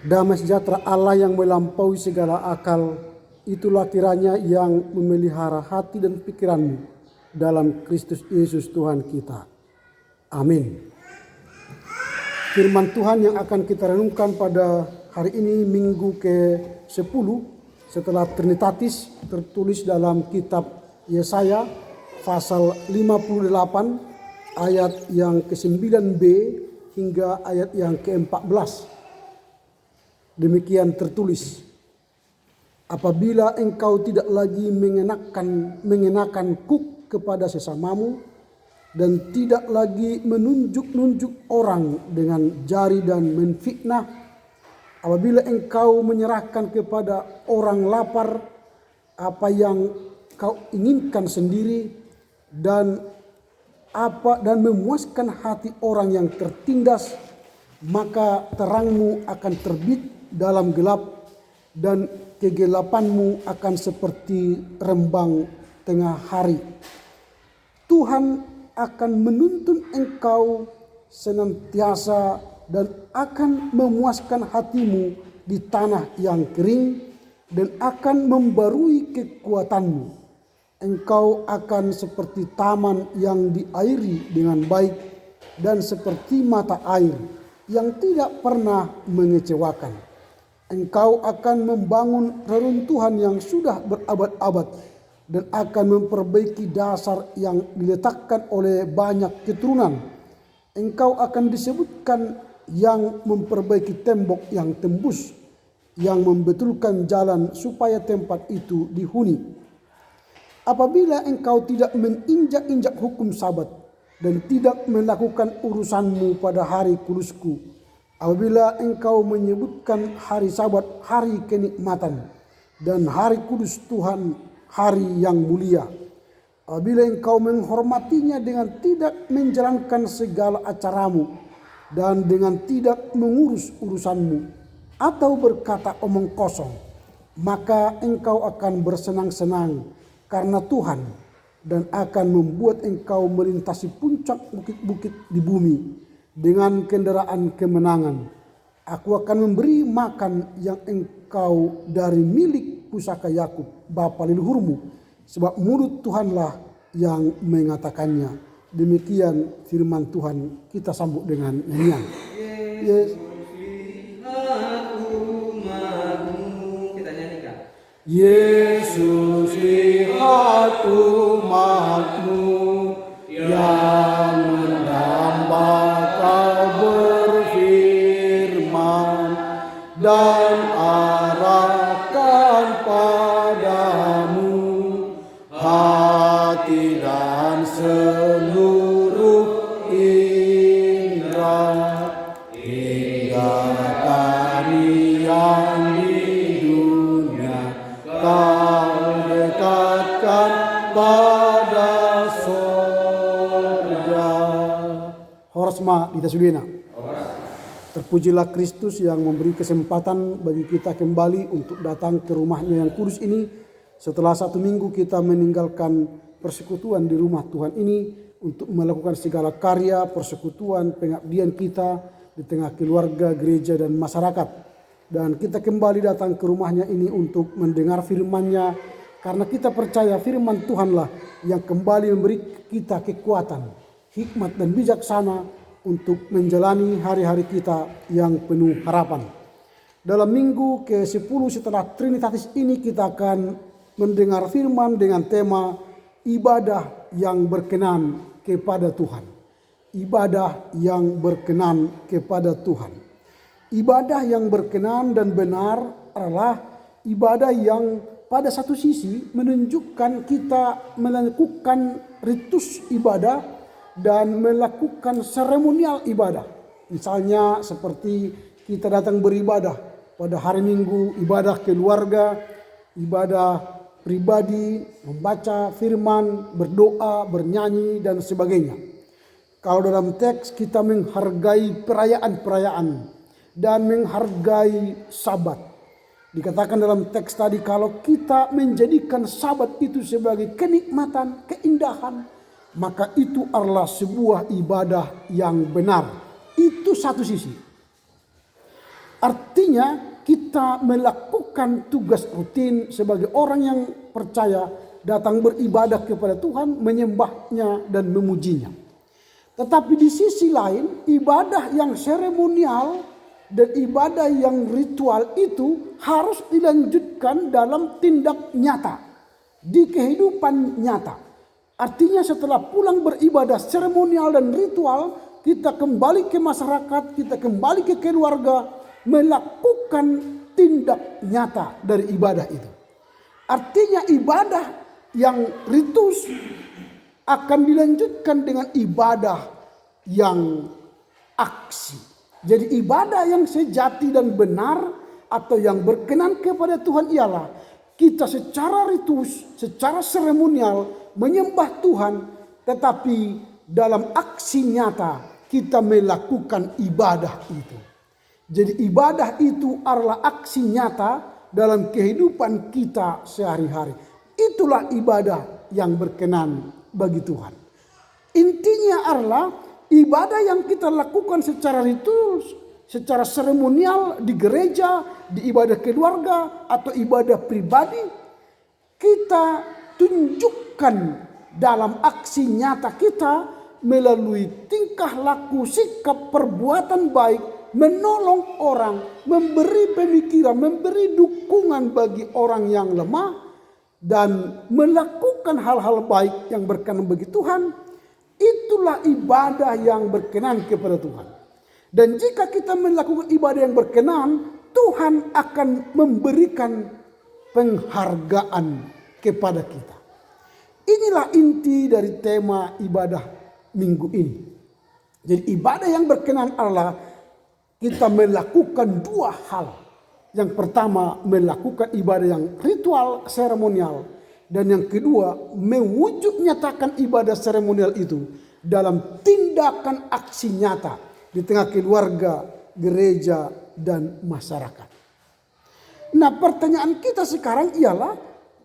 Damai sejahtera Allah yang melampaui segala akal, itulah kiranya yang memelihara hati dan pikiranmu dalam Kristus Yesus Tuhan kita. Amin. Firman Tuhan yang akan kita renungkan pada hari ini, Minggu ke-10 setelah Trinitatis, tertulis dalam kitab Yesaya pasal 58 ayat yang ke-9b hingga ayat yang ke-14. Demikian tertulis, apabila engkau tidak lagi mengenakan kuk kepada sesamamu dan tidak lagi menunjuk-nunjuk orang dengan jari dan menfitnah, apabila engkau menyerahkan kepada orang lapar apa yang kau inginkan sendiri dan memuaskan hati orang yang tertindas, maka terangmu akan terbit dalam gelap dan kegelapanmu akan seperti rembang tengah hari. Tuhan akan menuntun engkau senantiasa dan akan memuaskan hatimu di tanah yang kering dan akan membarui kekuatanmu. Engkau akan seperti taman yang diairi dengan baik dan seperti mata air yang tidak pernah mengecewakan. Engkau akan membangun reruntuhan yang sudah berabad-abad dan akan memperbaiki dasar yang diletakkan oleh banyak keturunan. Engkau akan disebutkan yang memperbaiki tembok yang tembus, yang membetulkan jalan supaya tempat itu dihuni. Apabila engkau tidak menginjak-injak hukum Sabat dan tidak melakukan urusanmu pada hari kudusku, apabila engkau menyebutkan hari Sabat hari kenikmatan dan hari kudus Tuhan hari yang mulia, apabila engkau menghormatinya dengan tidak menjalankan segala acaramu dan dengan tidak mengurus urusanmu atau berkata omong kosong, maka engkau akan bersenang-senang karena Tuhan dan akan membuat engkau melintasi puncak bukit-bukit di bumi dengan kendaraan kemenangan. Aku akan memberi makan yang engkau dari milik pusaka Yakub bapa leluhurmu, sebab mulut Tuhanlah yang mengatakannya. Demikian firman Tuhan, kita sambut dengan nyanyian. Yes. Kita nyanyikan. Yesus, lihat umat-Mu yang mendambakan berfirman dan arahkan padamu hati dan seluruh indera, hingga tarian di dunia kau dekatkan pada sorga. Horas Dita Sudena. Terpujilah Kristus yang memberi kesempatan bagi kita kembali untuk datang ke rumahnya yang kudus ini. Setelah 1 minggu kita meninggalkan persekutuan di rumah Tuhan ini untuk melakukan segala karya, persekutuan, pengabdian kita di tengah keluarga, gereja dan masyarakat. Dan kita kembali datang ke rumahnya ini untuk mendengar firman-Nya, karena kita percaya firman Tuhanlah yang kembali memberi kita kekuatan, hikmat dan bijaksana untuk menjalani hari-hari kita yang penuh harapan. Dalam minggu ke-10 setelah Trinitatis ini kita akan mendengar firman dengan tema ibadah yang berkenan kepada Tuhan. Ibadah yang berkenan kepada Tuhan. Ibadah yang berkenan dan benar adalah ibadah yang pada satu sisi menunjukkan kita melakukan ritus ibadah dan melakukan seremonial ibadah. Misalnya seperti kita datang beribadah pada hari Minggu, ibadah keluarga, ibadah pribadi, membaca firman, berdoa, bernyanyi dan sebagainya. Kalau dalam teks kita menghargai perayaan-perayaan dan menghargai Sabat. Dikatakan dalam teks tadi, kalau kita menjadikan Sabat itu sebagai kenikmatan, keindahan, maka itu adalah sebuah ibadah yang benar. Itu satu sisi. Artinya kita melakukan tugas rutin sebagai orang yang percaya, datang beribadah kepada Tuhan, menyembahnya dan memujinya. Tetapi di sisi lain, ibadah yang seremonial dan ibadah yang ritual itu harus dilanjutkan dalam tindak nyata, di kehidupan nyata. Artinya setelah pulang beribadah seremonial dan ritual, kita kembali ke masyarakat, kita kembali ke keluarga, melakukan tindak nyata dari ibadah itu. Artinya ibadah yang ritus akan dilanjutkan dengan ibadah yang aksi. Jadi ibadah yang sejati dan benar atau yang berkenan kepada Tuhan ialah kita secara ritus, secara seremonial menyembah Tuhan, tetapi dalam aksi nyata kita melakukan ibadah itu. Jadi ibadah itu adalah aksi nyata dalam kehidupan kita sehari-hari. Itulah ibadah yang berkenan bagi Tuhan. Intinya adalah ibadah yang kita lakukan secara ritus, secara seremonial di gereja, di ibadah keluarga atau ibadah pribadi, kita tunjukkan dalam aksi nyata kita melalui tingkah laku, sikap, perbuatan baik, menolong orang, memberi pemikiran, memberi dukungan bagi orang yang lemah, dan melakukan hal-hal baik yang berkenan bagi Tuhan. Itulah ibadah yang berkenan kepada Tuhan. Dan jika kita melakukan ibadah yang berkenan, Tuhan akan memberikan penghargaan kepada kita. Inilah inti dari tema ibadah minggu ini. Jadi ibadah yang berkenan adalah kita melakukan dua hal. Yang pertama, melakukan ibadah yang ritual seremonial. Dan yang kedua, mewujud nyatakan ibadah seremonial itu dalam tindakan aksi nyata di tengah keluarga, gereja, dan masyarakat. Nah, pertanyaan kita sekarang ialah,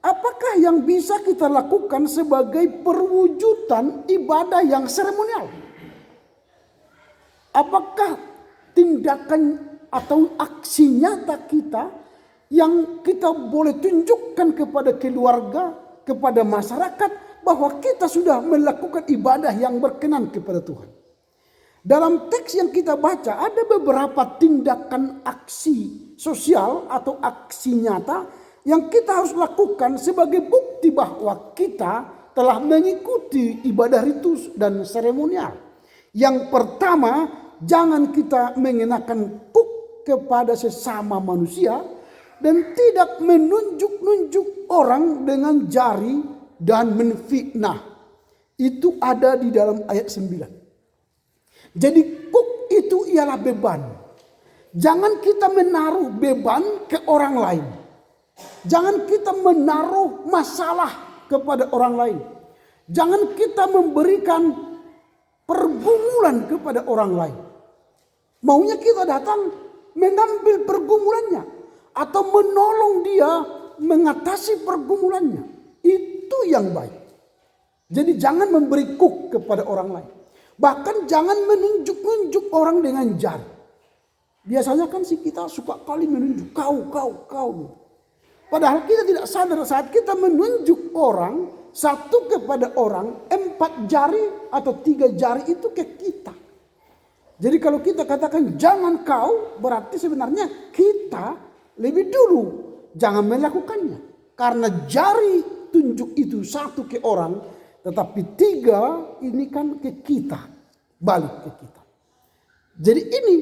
apakah yang bisa kita lakukan sebagai perwujudan ibadah yang seremonial? Apakah tindakan atau aksi nyata kita yang kita boleh tunjukkan kepada keluarga, kepada masyarakat, bahwa kita sudah melakukan ibadah yang berkenan kepada Tuhan. Dalam teks yang kita baca ada beberapa tindakan aksi sosial atau aksi nyata yang kita harus lakukan sebagai bukti bahwa kita telah mengikuti ibadah ritus dan seremonial. Yang pertama, jangan kita mengenakan kuk kepada sesama manusia dan tidak menunjuk-nunjuk orang dengan jari dan menfitnah. Itu ada di dalam ayat 9. Jadi kuk itu ialah beban. Jangan kita menaruh beban ke orang lain. Jangan kita menaruh masalah kepada orang lain. Jangan kita memberikan pergumulan kepada orang lain. Maunya kita datang mengambil pergumulannya atau menolong dia mengatasi pergumulannya. Itu yang baik. Jadi jangan memberi kuk kepada orang lain. Bahkan jangan menunjuk-nunjuk orang dengan jari. Biasanya kan sih kita suka kali menunjuk kau. Padahal kita tidak sadar saat kita menunjuk orang, satu kepada orang, 4 jari atau 3 jari itu ke kita. Jadi kalau kita katakan jangan kau, berarti sebenarnya kita lebih dulu jangan melakukannya. Karena jari tunjuk itu 1 ke orang, tetapi 3 ini kan ke kita, balik ke kita. Jadi ini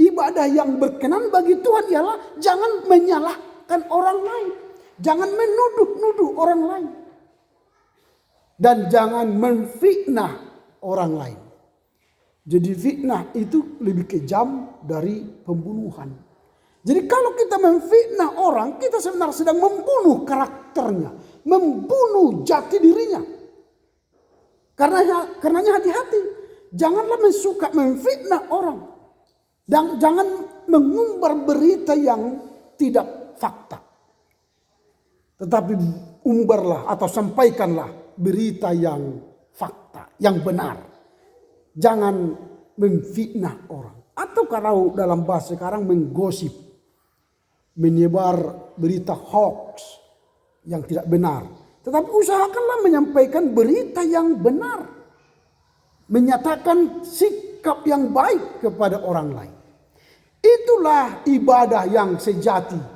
ibadah yang berkenan bagi Tuhan ialah jangan menyalahkan orang lain. Jangan menuduh-nuduh orang lain. Dan jangan menfitnah orang lain. Jadi fitnah itu lebih kejam dari pembunuhan. Jadi kalau kita memfitnah orang, kita sebenarnya sedang membunuh karakternya, membunuh jati dirinya. Karenanya hati-hati, janganlah suka memfitnah orang. Dan jangan mengumbar berita yang tidak fakta. Tetapi umbarlah atau sampaikanlah berita yang fakta, yang benar. Jangan memfitnah orang. Atau kalau dalam bahasa sekarang menggosip, menyebar berita hoax yang tidak benar. Tetapi usahakanlah menyampaikan berita yang benar. Menyatakan sikap yang baik kepada orang lain. Itulah ibadah yang sejati.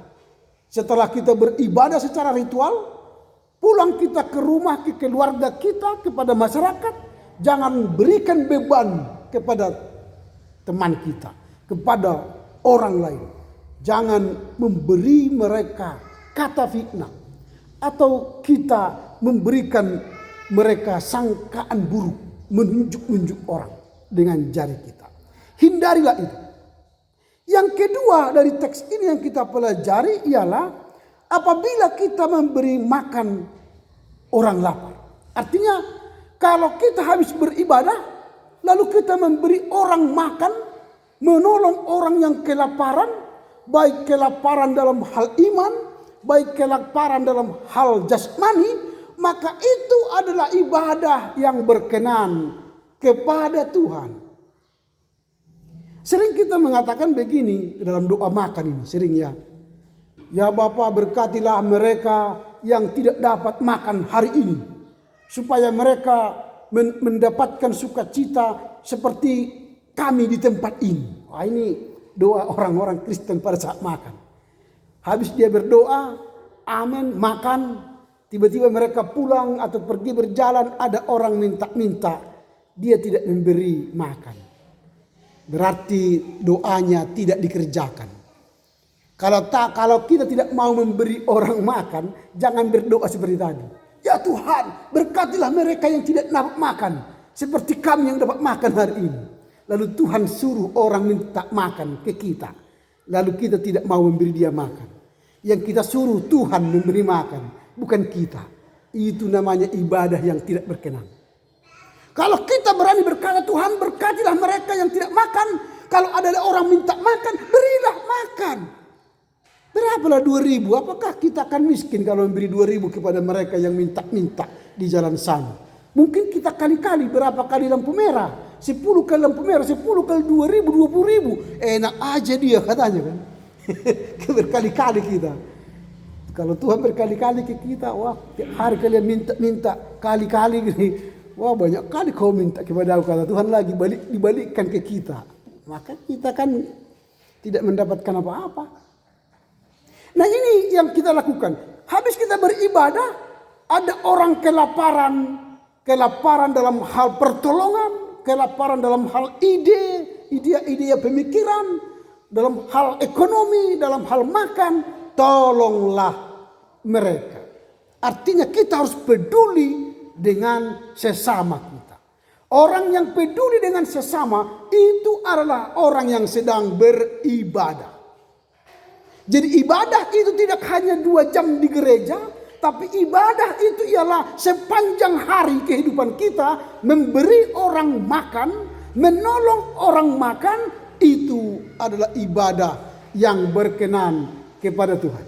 Setelah kita beribadah secara ritual, pulang kita ke rumah, ke keluarga kita, kepada masyarakat, jangan berikan beban kepada teman kita, kepada orang lain. Jangan memberi mereka kata fitnah, atau kita memberikan mereka sangkaan buruk, menunjuk-nunjuk orang dengan jari kita. Hindarilah itu. Yang kedua dari teks ini yang kita pelajari ialah apabila kita memberi makan orang lapar. Artinya kalau kita habis beribadah lalu kita memberi orang makan, menolong orang yang kelaparan, baik kelaparan dalam hal iman, baik kelaparan dalam hal jasmani, maka itu adalah ibadah yang berkenan kepada Tuhan. Sering kita mengatakan begini dalam doa makan ini, sering ya. Ya Bapa, berkatilah mereka yang tidak dapat makan hari ini, supaya mereka mendapatkan sukacita seperti kami di tempat ini. Wah, ini doa orang-orang Kristen pada saat makan. Habis dia berdoa, amin, makan, tiba-tiba mereka pulang atau pergi berjalan, ada orang minta-minta, dia tidak memberi makan. Berarti doanya tidak dikerjakan. Kalau kita tidak mau memberi orang makan, jangan berdoa seperti tadi. Ya Tuhan, berkatilah mereka yang tidak dapat makan, seperti kami yang dapat makan hari ini. Lalu Tuhan suruh orang minta makan ke kita, lalu kita tidak mau memberi dia makan. Yang kita suruh Tuhan memberi makan, bukan kita. Itu namanya ibadah yang tidak berkenan. Kalau kita berani berkata, Tuhan berkatilah mereka yang tidak makan. Kalau ada orang minta makan, berilah makan. Berapalah 2.000? Apakah kita akan miskin kalau memberi 2.000 kepada mereka yang minta-minta di jalan sana? Mungkin kita kali-kali, berapa kali lampu merah? 10 kali lampu merah, 10 kali 2.000, 20.000. Enak aja dia katanya kan. Berkali-kali kita. Kalau Tuhan berkali-kali ke kita, wah tiap hari kalian minta-minta, kali-kali gini. Wah banyak kali kau minta kepada aku, kata Tuhan lagi dibalikkan ke kita. Maka kita kan tidak mendapatkan apa-apa. Nah ini yang kita lakukan. Habis kita beribadah, ada orang kelaparan dalam hal pertolongan, kelaparan dalam hal ide pemikiran, dalam hal ekonomi, dalam hal makan, tolonglah mereka. Artinya kita harus peduli dengan sesama kita. Orang yang peduli dengan sesama itu adalah orang yang sedang beribadah. Jadi ibadah itu tidak hanya 2 jam di gereja, tapi ibadah itu ialah sepanjang hari kehidupan kita memberi orang makan, menolong orang makan, itu adalah ibadah yang berkenan kepada Tuhan.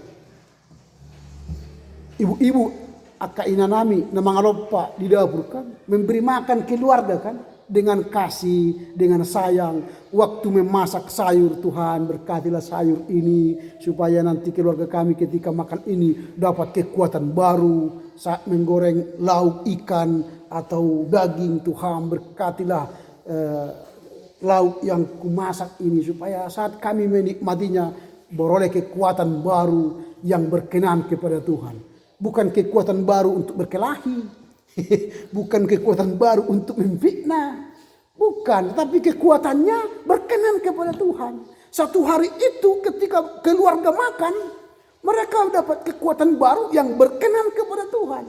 Ibu-ibu Aka inanami na mga lopa di dapur kan, memberi makan keluarga kan, dengan kasih, dengan sayang. Waktu memasak sayur, Tuhan berkatilah sayur ini supaya nanti keluarga kami ketika makan ini dapat kekuatan baru. Saat menggoreng lauk ikan atau daging, Tuhan berkatilah lauk yang kumasak ini supaya saat kami menikmatinya beroleh kekuatan baru yang berkenan kepada Tuhan. Bukan kekuatan baru untuk berkelahi. Bukan kekuatan baru untuk memfitnah. Bukan. Tapi kekuatannya berkenan kepada Tuhan. Satu hari itu ketika keluarga makan, mereka dapat kekuatan baru yang berkenan kepada Tuhan.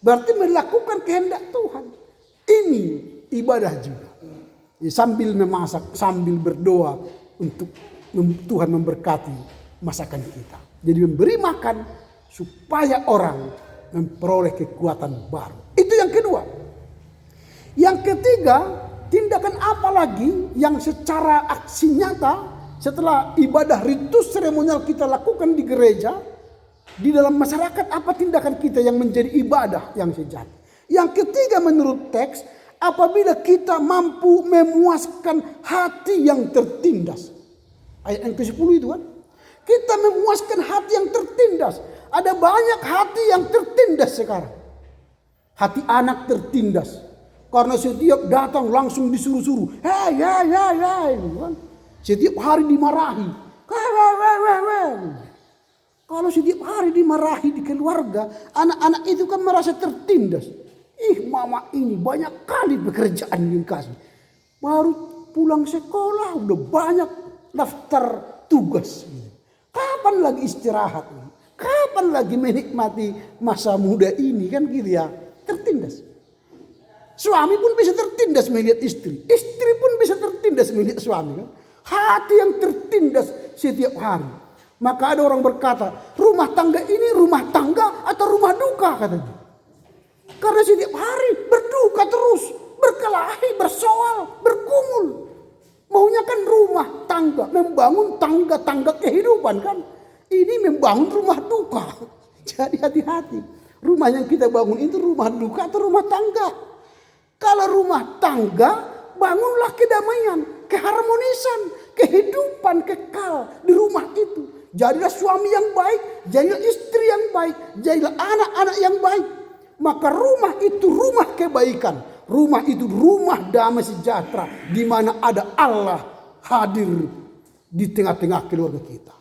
Berarti melakukan kehendak Tuhan. Ini ibadah juga. Sambil memasak, sambil berdoa untuk Tuhan memberkati masakan kita. Jadi memberi makan supaya orang memperoleh kekuatan baru. Itu yang kedua. Yang ketiga, tindakan apa lagi yang secara aksi nyata setelah ibadah ritus seremonial kita lakukan di gereja, di dalam masyarakat apa tindakan kita yang menjadi ibadah yang sejati? Yang ketiga menurut teks, apabila kita mampu memuaskan hati yang tertindas. Ayat yang ke-10 itu kan. Kita memuaskan hati yang tertindas. Ada banyak hati yang tertindas sekarang. Hati anak tertindas. Karena setiap datang langsung disuruh-suruh. Hei. Setiap hari dimarahi. Kalau setiap hari dimarahi di keluarga, anak-anak itu kan merasa tertindas. Mama ini banyak kali pekerjaan yang kasih. Baru pulang sekolah udah banyak daftar tugas. Kapan lagi istirahat? Kapan lagi menikmati masa muda ini? Kan gitu ya, tertindas. Suami pun bisa tertindas melihat istri. Istri pun bisa tertindas melihat suami. Kan? Hati yang tertindas setiap hari. Maka ada orang berkata, rumah tangga ini rumah tangga atau rumah duka katanya. Karena setiap hari berduka terus, berkelahi, bersoal, bergumul. Maunya kan rumah tangga, membangun tangga-tangga kehidupan kan. Ini membangun rumah duka. Jadi hati-hati. Rumah yang kita bangun itu rumah duka atau rumah tangga. Kalau rumah tangga, bangunlah kedamaian, keharmonisan, kehidupan kekal di rumah itu. Jadilah suami yang baik, jadilah istri yang baik, jadilah anak-anak yang baik. Maka rumah itu rumah kebaikan. Rumah itu rumah damai sejahtera. Di mana ada Allah hadir di tengah-tengah keluarga kita.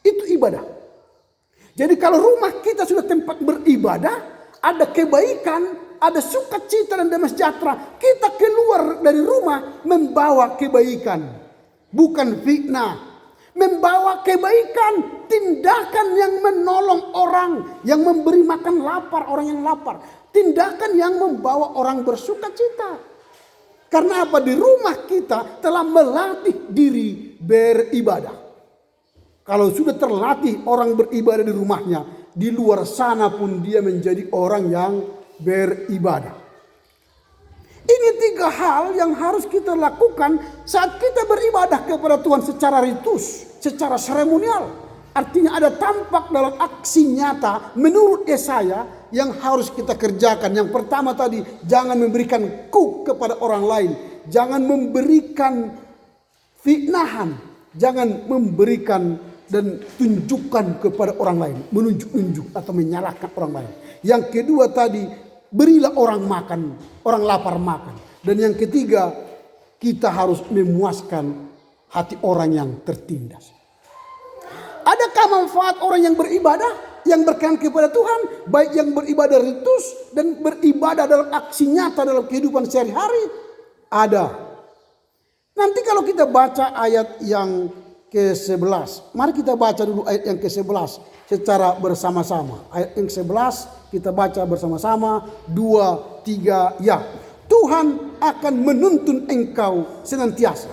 Itu ibadah. Jadi kalau rumah kita sudah tempat beribadah, ada kebaikan, ada sukacita dan damai sejahtera. Kita keluar dari rumah membawa kebaikan. Bukan fitnah. Membawa kebaikan, tindakan yang menolong orang, yang memberi makan lapar orang yang lapar, tindakan yang membawa orang bersukacita. Karena apa? Di rumah kita telah melatih diri beribadah. Kalau sudah terlatih orang beribadah di rumahnya, di luar sana pun dia menjadi orang yang beribadah. Ini 3 hal yang harus kita lakukan saat kita beribadah kepada Tuhan secara ritus, secara seremonial. Artinya ada tampak dalam aksi nyata menurut Yesaya yang harus kita kerjakan. Yang pertama tadi, jangan memberikan kepada orang lain. Jangan memberikan fitnahan. Jangan memberikan dan tunjukkan kepada orang lain. Menunjuk-nunjuk atau menyalahkan orang lain. Yang kedua tadi, berilah orang makan, orang lapar makan. Dan yang ketiga, kita harus memuaskan hati orang yang tertindas. Adakah manfaat orang yang beribadah, yang berkenan kepada Tuhan, baik yang beribadah ritus dan beribadah dalam aksi nyata dalam kehidupan sehari-hari? Ada. Nanti kalau kita baca ayat yang ke-11, mari kita baca dulu ayat yang ke-11 secara bersama-sama. Ayat yang ke-11 kita baca bersama-sama, 2, 3, ya. Tuhan akan menuntun engkau senantiasa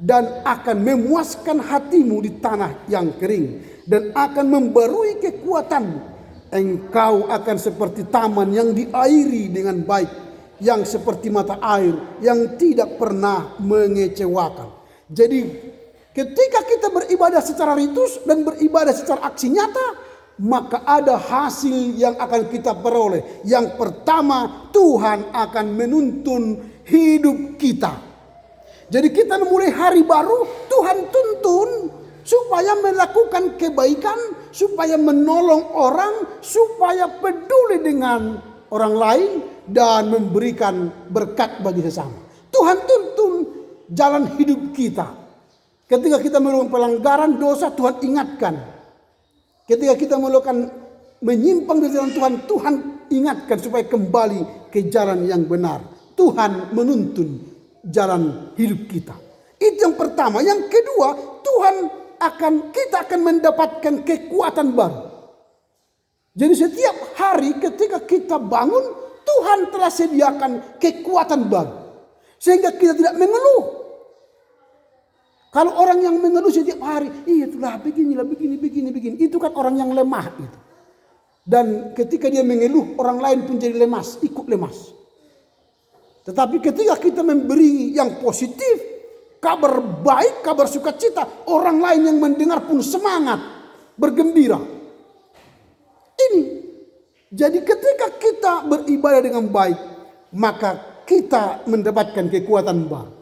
dan akan memuaskan hatimu di tanah yang kering dan akan membarui kekuatanmu. Engkau akan seperti taman yang diairi dengan baik, yang seperti mata air yang tidak pernah mengecewakan. Jadi ketika kita beribadah secara ritus dan beribadah secara aksi nyata, maka ada hasil yang akan kita peroleh. Yang pertama, Tuhan akan menuntun hidup kita. Jadi kita memulai hari baru, Tuhan tuntun supaya melakukan kebaikan, supaya menolong orang, supaya peduli dengan orang lain dan memberikan berkat bagi sesama. Tuhan tuntun jalan hidup kita. Ketika kita melakukan pelanggaran dosa, Tuhan ingatkan. Ketika kita melakukan menyimpang dari jalan Tuhan, Tuhan ingatkan supaya kembali ke jalan yang benar. Tuhan menuntun jalan hidup kita. Itu yang pertama. Yang kedua, kita akan mendapatkan kekuatan baru. Jadi setiap hari ketika kita bangun, Tuhan telah sediakan kekuatan baru. Sehingga kita tidak mengeluh. Kalau orang yang mengeluh setiap hari, itulah beginilah, begini. Itu kan orang yang lemah itu. Dan ketika dia mengeluh, orang lain pun jadi lemas, ikut lemas. Tetapi ketika kita memberi yang positif, kabar baik, kabar sukacita, orang lain yang mendengar pun semangat, bergembira. Ini. Jadi ketika kita beribadah dengan baik, maka kita mendapatkan kekuatan baru.